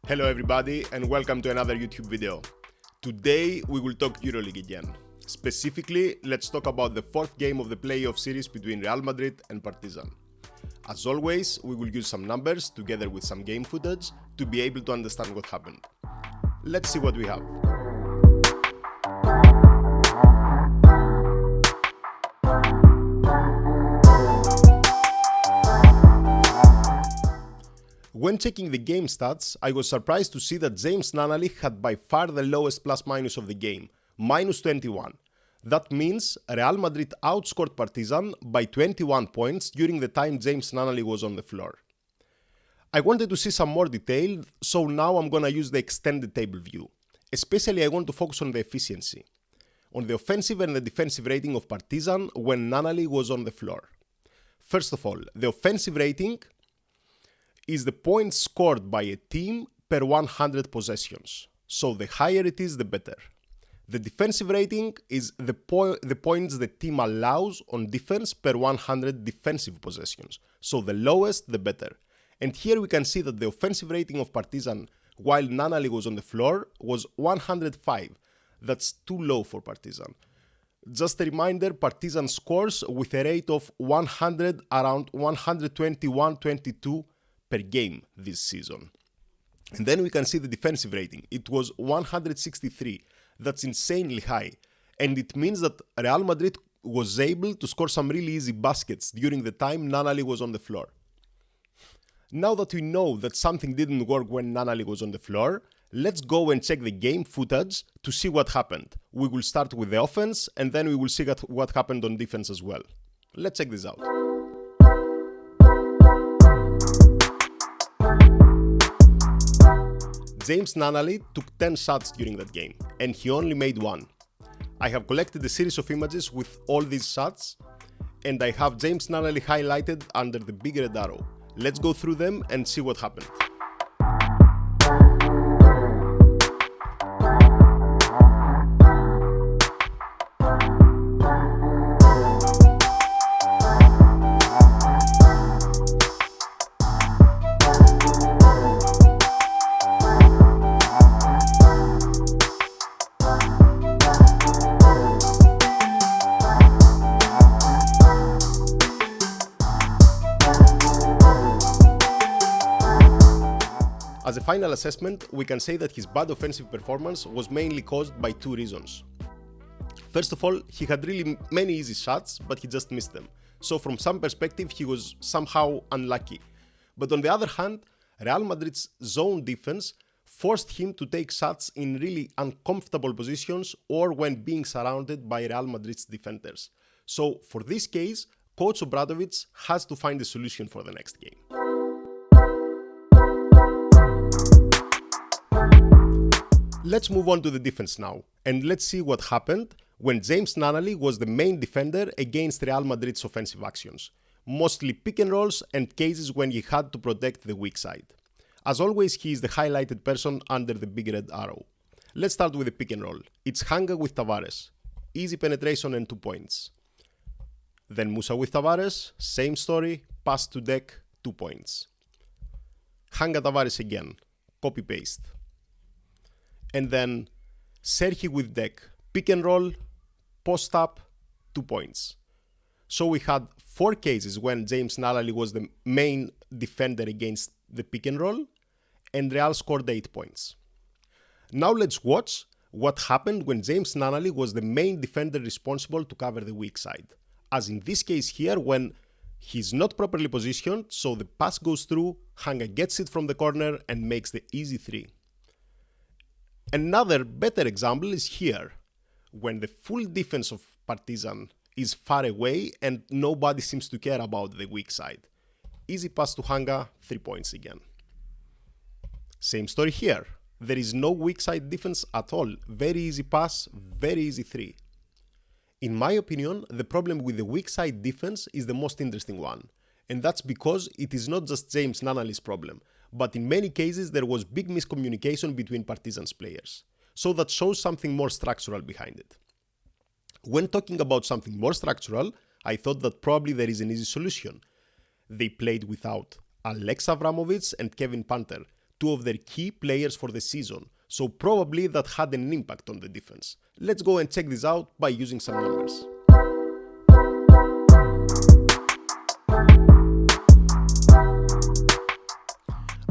Hello everybody and welcome to another YouTube video. Today we will talk EuroLeague again. Specifically, let's talk about the fourth game of the playoff series between Real Madrid and Partizan. As always, we will use some numbers together with some game footage to be able to understand what happened. Let's see what we have. When checking the game stats, I was surprised to see that James Nunnally had by far the lowest plus-minus of the game, minus 21. That means Real Madrid outscored Partizan by 21 points during the time James Nunnally was on the floor. I wanted to see some more detail, so now I'm gonna use the extended table view. Especially I want to focus on the efficiency, on the offensive and the defensive rating of Partizan when Nunnally was on the floor. First of all, the offensive rating is the points scored by a team per 100 possessions. So the higher it is, the better. The defensive rating is the points the team allows on defense per 100 defensive possessions. So the lowest, the better. And here we can see that the offensive rating of Partizan while Nunnally was on the floor was 105. That's too low for Partizan. Just a reminder, Partizan scores with a rate of 100, around 121-22 per game this season. And then we can see the defensive rating. It was 163. That's insanely high. And it means that Real Madrid was able to score some really easy baskets during the time Nunnally was on the floor. Now that we know that something didn't work when Nunnally was on the floor, let's go and check the game footage to see what happened. We will start with the offense and then we will see what happened on defense as well. Let's check this out. James Nunnally took 10 shots during that game, and he only made one. I have collected a series of images with all these shots, and I have James Nunnally highlighted under the big red arrow. Let's go through them and see what happened. As a final assessment, we can say that his bad offensive performance was mainly caused by two reasons. First of all, he had really many easy shots, but he just missed them. So from some perspective, he was somehow unlucky. But on the other hand, Real Madrid's zone defense forced him to take shots in really uncomfortable positions or when being surrounded by Real Madrid's defenders. So for this case, Coach Obradovic has to find a solution for the next game. Let's move on to the defense now, and let's see what happened when James Nunnally was the main defender against Real Madrid's offensive actions, mostly pick and rolls and cases when he had to protect the weak side. As always, he is the highlighted person under the big red arrow. Let's start with the pick and roll. It's Hanga with Tavares, easy penetration and 2 points. Then Musa with Tavares, same story, pass to Deck, 2 points. Hanga Tavares again, copy-paste. And then Sergi with Deck, pick and roll, post up, 2 points. So we had 4 cases when James Nunnally was the main defender against the pick and roll, and Real scored 8 points. Now let's watch what happened when James Nunnally was the main defender responsible to cover the weak side. As in this case here, when he's not properly positioned, so the pass goes through, Hanga gets it from the corner and makes the easy 3. Another better example is here, when the full defense of Partizan is far away and nobody seems to care about the weak side. Easy pass to Hanga, 3 points again. Same story here. There is no weak side defense at all. Very easy pass, very easy 3. In my opinion, the problem with the weak side defense is the most interesting one. And that's because it is not just James Nunnally's problem, but in many cases there was big miscommunication between Partizan's players. So that shows something more structural behind it. When talking about something more structural, I thought that probably there is an easy solution. They played without Alex Avramovic and Kevin Panther, two of their key players for the season, so probably that had an impact on the defense. Let's go and check this out by using some numbers.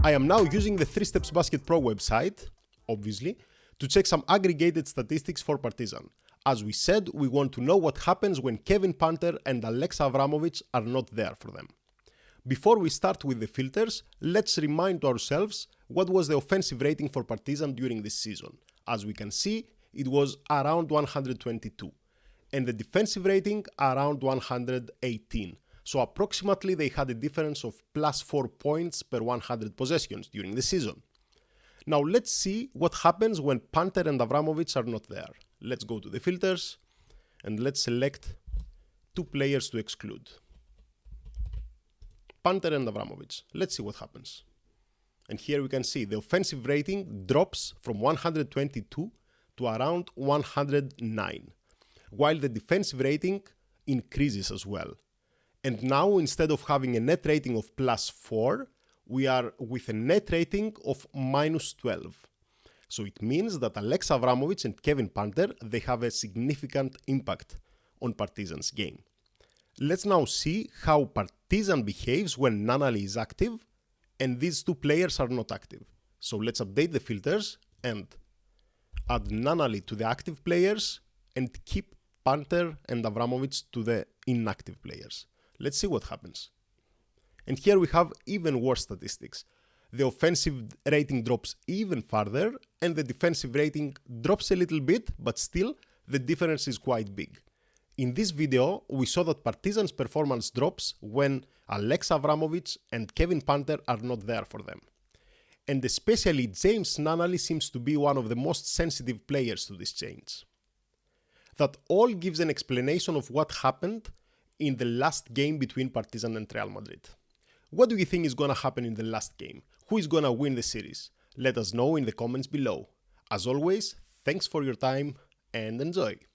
I am now using the 3Steps Basket Pro website, obviously, to check some aggregated statistics for Partizan. As we said, we want to know what happens when Kevin Panter and Alexa Avramovic are not there for them. Before we start with the filters, let's remind ourselves what was the offensive rating for Partizan during this season. As we can see, it was around 122, and the defensive rating around 118. So approximately they had a difference of plus 4 points per 100 possessions during the season. Now let's see what happens when Panter and Avramovic are not there. Let's go to the filters and let's select two players to exclude. Panter and Avramovic. Let's see what happens. And here we can see the offensive rating drops from 122 to around 109, while the defensive rating increases as well. And now, instead of having a net rating of plus 4, we are with a net rating of minus 12. So it means that Alexa Avramovic and Kevin Panter, they have a significant impact on Partizan's game. Let's now see how Partizan behaves when Nanali is active and these two players are not active. So let's update the filters and add Nanali to the active players and keep Panter and Avramovic to the inactive players. Let's see what happens. And here we have even worse statistics. The offensive rating drops even further and the defensive rating drops a little bit, but still the difference is quite big. In this video, we saw that Partizan's performance drops when Alexa Avramovic and Kevin Panter are not there for them. And especially James Nanali seems to be one of the most sensitive players to this change. That all gives an explanation of what happened in the last game between Partizan and Real Madrid. What do you think is gonna happen in the last game? Who is gonna win the series? Let us know in the comments below. As always, thanks for your time and enjoy!